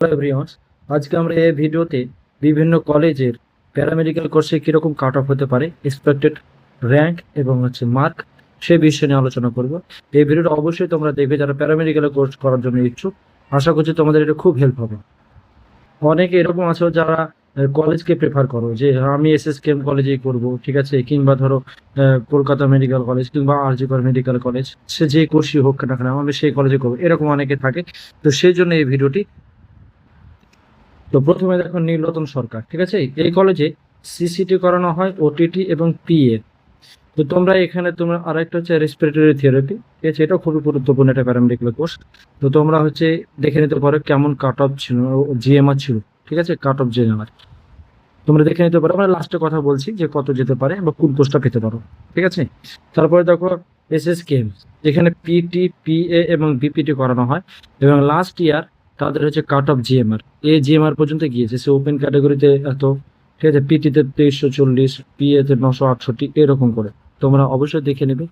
Everyone, আজকে আমরা এই ভিডিওতে বিভিন্ন কলেজের প্যারামেডিক্যাল কোর্সে কিরকম কাট অফ হতে পারে, এক্সপেক্টেড র্যাঙ্ক এবং মার্ক, সে বিষয় নিয়ে আলোচনা করব। এই ভিডিওটা অবশ্যই তোমরা দেখবে যারা প্যারামেডিক্যাল কোর্স করার জন্য ইচ্ছুক। আশা করছি তোমাদের এটা খুব হেল্প হবে। অনেকে এরকম আছে যারা কলেজকে প্রেফার করো যে আমি এসএসকেএম কলেজেই করব, ঠিক আছে, কিংবা ধরো কলকাতা মেডিকেল কলেজ কিংবা আরজি কর মেডিকেল কলেজ, সে যে কোর্সই হোক না কেন আমি সেই কলেজে করবো, এরকম অনেকে থাকে। তো সেই জন্য এই ভিডিওটি। তো প্রথমে দেখো নীলরতন সরকার, ঠিক আছে, এই কলেজে সিসিটি করানো হয়, ওটিটি এবং পিএ। তো তোমরা এখানে তোমরা আরেকটা হচ্ছে রেসপিরেটরি থেরাপি, ঠিক আছে, এটাও খুবই গুরুত্বপূর্ণ একটা প্যারামেডিক্যাল কোর্স। তো তোমরা হচ্ছে দেখে নিতে পারো কেমন কাট অফ ছিল, জিএমআর ছিল, ঠিক আছে, কাট অফ জিএমআর তোমরা দেখে নিতে পারো। আমরা লাস্টে কথা বলছি যে কত যেতে পারে বা কোন পোস্টটা পেতে পারো, ঠিক আছে। তারপরে দেখো এসএসকেএম, যেখানে পিটি, পিএ এবং বিপিটি করানো হয় এবং লাস্ট ইয়ার তাদের হচ্ছে কাট অফ জিএমআর, এই জিএমআর পর্যন্ত গিয়েছে। সে ওপেন ক্যাটাগরিতে এত, ঠিক আছে, পিটিতে 2340, পিএতে 968, এরকম করে তোমরা অবশ্যই দেখে নেবে,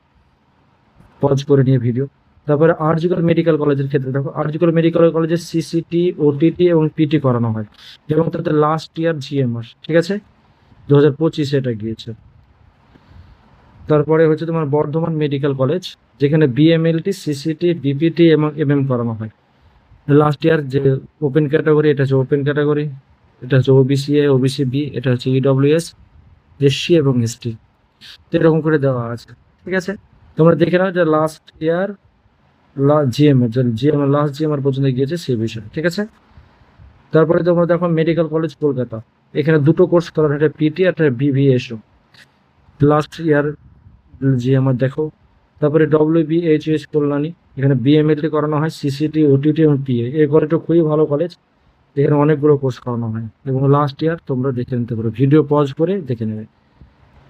পজ করে নিয়ে ভিডিও। তারপরে আরজিকর মেডিকেল কলেজের ক্ষেত্রে দেখো, আরজিকর মেডিকেল কলেজের সিসিটি, ওটিটি এবং পিটি করানো হয় এবং তাদের লাস্ট ইয়ার জিএমআর, ঠিক আছে, 2025 এটা গিয়েছে। তারপরে হচ্ছে তোমার বর্ধমান মেডিকেল কলেজ, যেখানে বিএমএলটি, সিসিটি, বিপিটি এবং এমএম করানো হয়। লাস্ট ইয়ার যে ওপেন ক্যাটাগরি, এটা হচ্ছে ওপেন ক্যাটাগরি, এটা হচ্ছে ওবিসি এ, ওবিসি বি, এটা হচ্ছে ইডব্লিউএস, এসসি এবং এসটি, তো এরকম করে দেওয়া আছে, ঠিক আছে। তোমরা দেখে নাও যে last year GMR last GMR পর্যন্ত গিয়েছে সেই বিষয়, ঠিক আছে। তারপরে তোমরা দেখো মেডিকেল কলেজ কলকাতা, এখানে দুটো কোর্স করানো, একটা পিটি আর একটা বিভিএসও, লাস্ট ইয়ার জিএমআর দেখো। তারপরে ডব্লিউবিএইচএস কল্যাণী, এখানে বিএমএলটি করানো হয়, সিসিটি, ওটিটি এবং পিএ। এই কলেজটা খুবই ভালো কলেজ, এখানে অনেকগুলো কোর্স করানো হয় এবং লাস্ট ইয়ার তোমরা দেখে নিতে পারো, ভিডিও পজ করে দেখে নেবে।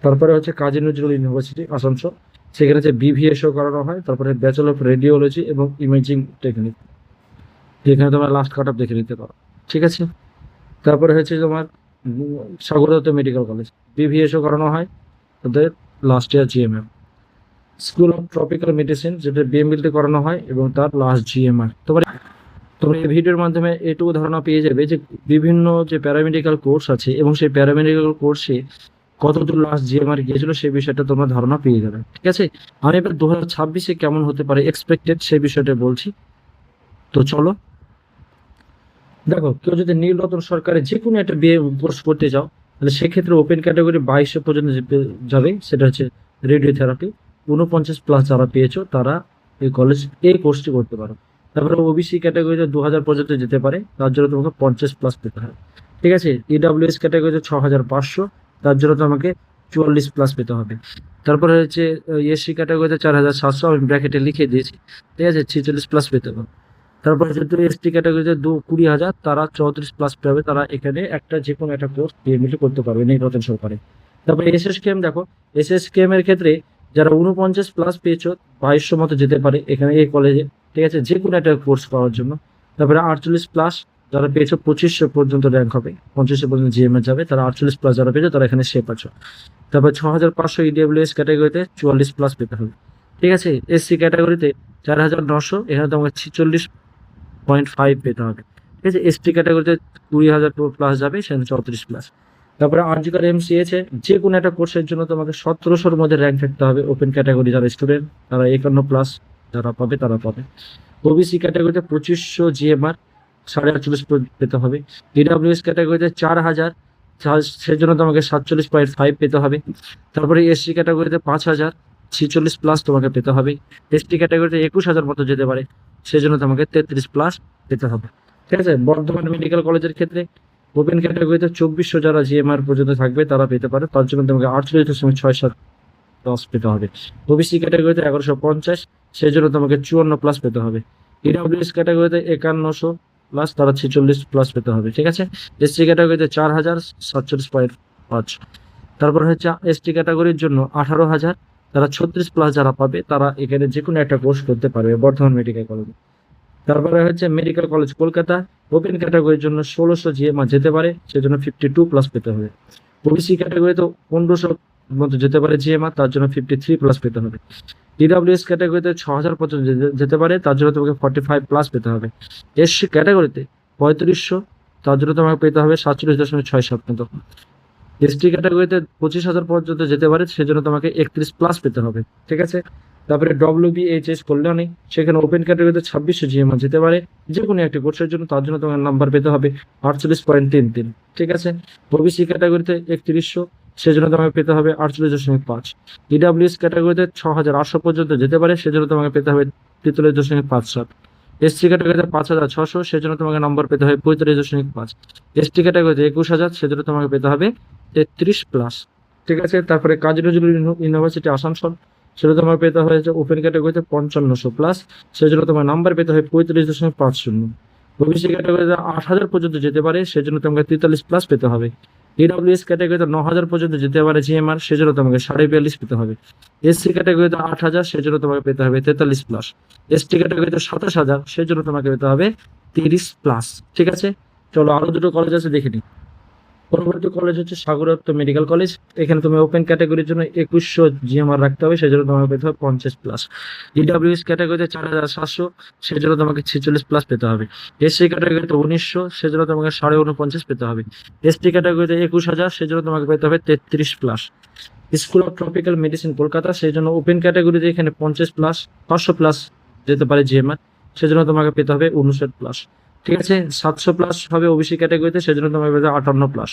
তারপরে হচ্ছে কাজী নজরুল ইউনিভার্সিটি আসানসোল, সেখানে হচ্ছে বিভিএসও করানো হয়। তারপরে ব্যাচেলর অফ রেডিওলজি এবং ইমেজিং টেকনিক, যেখানে তোমরা লাস্ট কাট অফ দেখে নিতে পারো, ঠিক আছে। তারপরে হচ্ছে তোমার সাগর দত্ত মেডিকেল কলেজ, বিভিএসও করানো হয়, তাদের last year GMm. School of tropical medicine, যেটা বিএমএলটি করানো হয় এবং তার লাস্ট জিএমআর। তোমরা এই ভিডিওর মাধ্যমে এটুকু ধারণা পেয়ে যাবে যে বিভিন্ন যে প্যারামেডিক্যাল কোর্স আছে এবং সেই প্যারামেডিক্যাল কোর্সে কতদূর লাস্ট জিএমআর গিয়েছিল সেই বিষয়টা তোমরা ধারণা পেয়ে যাবে, ঠিক আছে। আমি এবার 2026-এ কেমন হতে পারে এক্সপেক্টেড সেই বিষয়টা বলছি। তো চলো দেখো, কেউ যদি নীলরতন সরকারের যে কোনো একটা বিএ কোর্স করতে যাও, তাহলে সেক্ষেত্রে ওপেন ক্যাটাগরি 2200 পর্যন্ত যাবে, সেটা হচ্ছে রেডিওথেরাপি। 49+ যারা পেয়েছো তারা এই কোর্সটি করতে পারো। তারপরে ওবিসি ক্যাটাগরিতে 2000 পর্যন্ত যেতে পারে, তার জন্য তোমাকে 50+ পেতে হবে, ঠিক আছে। ইডব্লিউএস ক্যাটাগরিতে 6500, তার জন্য তোমাকে 44+ পেতে হবে। তারপরে হচ্ছে এসসি ক্যাটাগরিতে 4700, আমি ব্র্যাকেটে লিখে দিয়েছি, ঠিক আছে, 46+ পেতে হবে। তারপরে যেহেতু এসটি ক্যাটাগরিতে 20,000, তারা 34+ পাবে, তারা এখানে একটা যে কোনো একটা কোর্স বিএমএলটি করতে পারবে নীলরতন সরকারে। তারপরে এসএসকেএম দেখো, এসএসকেএম এর ক্ষেত্রে যারা 49+ পেয়েছো 2200 মতো যেতে পারে এখানে এই কলেজে, ঠিক আছে, যে কোনো একটা কোর্স করার জন্য। তারপরে 48+ যারা পেয়েছো 2500 পর্যন্ত র্যাঙ্ক হবে, 2500 পর্যন্ত জিএমএ যাবে, তারা 48+ যারা পেয়েছো তারা এখানে সে পাচ্ছ। তারপর 6500 ইডব্লিউএস ক্যাটাগরিতে 44+ পেতে হবে, ঠিক আছে। এসসি ক্যাটাগরিতে 4900, এখানে তোমাকে 46.5 পেতে হবে, ঠিক আছে। এসটি ক্যাটাগরিতে 20,000+ যাবে, সেখানে 34+। তারপরে আরজিকর এমসিএইচে যে কোনো একটা কোর্সের জন্য তোমাকে 1700-র মধ্যে র্যাঙ্ক থাকতে হবে। ওপেন ক্যাটাগরি যারা স্টুডেন্ট তারা 51+ যারা পাবে তারা পাবে। ওবিসি ক্যাটাগরিতে 2500 জিএমআর, 48.5 পেতে হবে। ইডব্লিউএস ক্যাটাগরিতে 4000, সেজন্য তোমাকে 47.5 পেতে হবে। তারপরে এসসি ক্যাটাগরিতে 5000, 46+ তোমাকে পেতে হবে। এসটি ক্যাটাগরিতে 21,000 মতো যেতে পারে, সেজন্য তোমাকে 33+ পেতে হবে, ঠিক আছে। বর্ধমান মেডিকেল কলেজের ক্ষেত্রে ওপেন ক্যাটাগরিতে 2400 যারা জিএমআর পর্যন্ত থাকবে তারা পেতে পারে, তার জন্য তোমাকে 48.67 পেতে হবে। ওবিসি ক্যাটাগরিতে 1150, সেই জন্য তোমাকে 54+ পেতে হবে। ইডব্লিউএস ক্যাটাগরিতে 5100+, তারা 46+ পেতে হবে, ঠিক আছে। এসসি ক্যাটাগরিতে 4000, 47.5। তারপর হচ্ছে এসটি ক্যাটাগরির জন্য 18,000, তারা 36+ যারা পাবে তারা এখানে যে কোনো একটা কোর্স করতে পারবে বর্ধমান মেডিকেল কলেজে। তারপরে হচ্ছে মেডিকেল কলেজ কলকাতা, ওপেন ক্যাটাগরির জন্য 1600 জিএমআর যেতে পারে, সেজন্য 52+ পেতে হবে। ওবিসি ক্যাটাগরিতে 1500 মতো যেতে পারে জিএমআর, তার জন্য 53+ পেতে হবে। ডিডব্লিউএস ক্যাটাগরিতে 6000 পর্যন্ত যেতে পারে, তার জন্য তোমাকে 45+ পেতে হবে। এসসি ক্যাটাগরিতে 3500, তার জন্য তোমাকে পেতে হবে 47.67 মতো। এসটি ক্যাটাগরিতে 25,000 পর্যন্ত যেতে পারে, সেজন্য তোমাকে 31+ পেতে হবে, ঠিক আছে। তারপরে WBHS কল্যাণী, সেখানে ওপেন ক্যাটাগরিতে 2600 জিএমআর যেতে পারে যে কোনো একটি কোর্সের জন্য, তার জন্য তোমার নাম্বার পেতে হবে 48.33, ঠিক আছে। ওবিসি ক্যাটাগরিতে 3100, সেজন্য তোমাকে পেতে হবে 48.5। ইডাব্লিউএস ক্যাটাগরিতে 6,800 পর্যন্ত যেতে পারে, সেজন্য তোমাকে পেতে হবে 43.57। এসসি ক্যাটাগরিতে 5,600, সেজন্য তোমাকে নাম্বার পেতে হবে 45.5। এসটি ক্যাটাগরিতে 21,000, সেজন্য তোমাকে পেতে হবে 33+, ঠিক আছে। তারপরে কাজী নজরুল ইউনিভার্সিটি আসানসোল, সেটা তোমার পেতে হয়েছে ওপেন ক্যাটাগরিতে 5500+, সেজন্য তোমার নাম্বার পেতে হয় 35.50। ওবিসি ক্যাটাগরিতে 8,000 পর্যন্ত যেতে পারে, সেজন্য তোমাকে 43+ পেতে হবে। ইডাব্লিউএস ক্যাটাগরিতে 9,000 পর্যন্ত যেতে পারে জিএমআর, সেজন্য তোমাকে 42.5 পেতে হবে। এসসি ক্যাটাগরিতে 8,000, সেজন্য তোমাকে পেতে হবে 43+। এসটি ক্যাটাগরিতে 27,000, সেজন্য তোমাকে পেতে হবে 30+, ঠিক আছে। চলো আরো দুটো কলেজ আছে দেখে নিই। পরবর্তী কলেজ হচ্ছে সাগরত্ব মেডিকেল কলেজ। এখানে তুমি ওপেন ক্যাটাগরির জন্য 2100 জিএমআর রাখতে হবে, সেজন্য তোমাকে পেতে হবে 50+। ইডাব্লিউএস ক্যাটাগরিতে 4,700, সেজন্য তোমাকে 46+ পেতে হবে। এসসি ক্যাটাগরিতে 1900, সেজন্য তোমাকে 49.5 পেতে হবে। এসটি ক্যাটাগরিতে 21,000, সেজন্য তোমাকে পেতে হবে 33+। School of tropical medicine Kolkata, সেই জন্য ওপেন ক্যাটাগরিতে এখানে 50+, 500+ যেতে পারে জিএমআর, সেজন্য তোমাকে পেতে হবে 59+, ঠিক আছে। 700+ হবে ওবিসি ক্যাটাগরিতে, সেজন্য তোমাকে পেতে হবে 58+।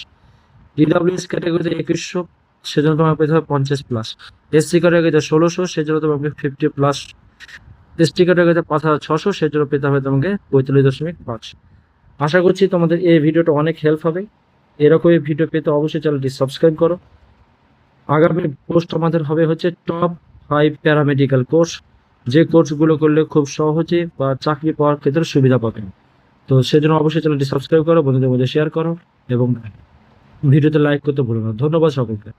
ইডাব্লিউএস ক্যাটাগরিতে 2100, সেজন্য তোমাকে পেতে হবে 50+। এসসি ক্যাটাগরিতে 1600, সেজন্য তোমাকে 50+। এসটি ক্যাটাগরিতে 5,600, সেজন্য পেতে হবে তোমাকে 45.5। আশা করছি তোমাদের এই ভিডিওটা অনেক হেল্প হবে। এরকমই ভিডিও পেতে অবশ্যই চ্যানেলটি সাবস্ক্রাইব করো। আগামী পোস্ট আমাদের হবে হচ্ছে টপ 5 প্যারামেডিক্যাল কোর্স, যে কোর্সগুলো করলে খুব সহজে বা চাকরি পাওয়ার ক্ষেত্রে সুবিধা পাবেন। তো সেজন্য অবশ্যই চ্যানেলটি সাবস্ক্রাইব করো, বন্ধুদের মধ্যে শেয়ার করো এবং ভিডিওতে লাইক করতে ভুলো না। ধন্যবাদ সকলকে।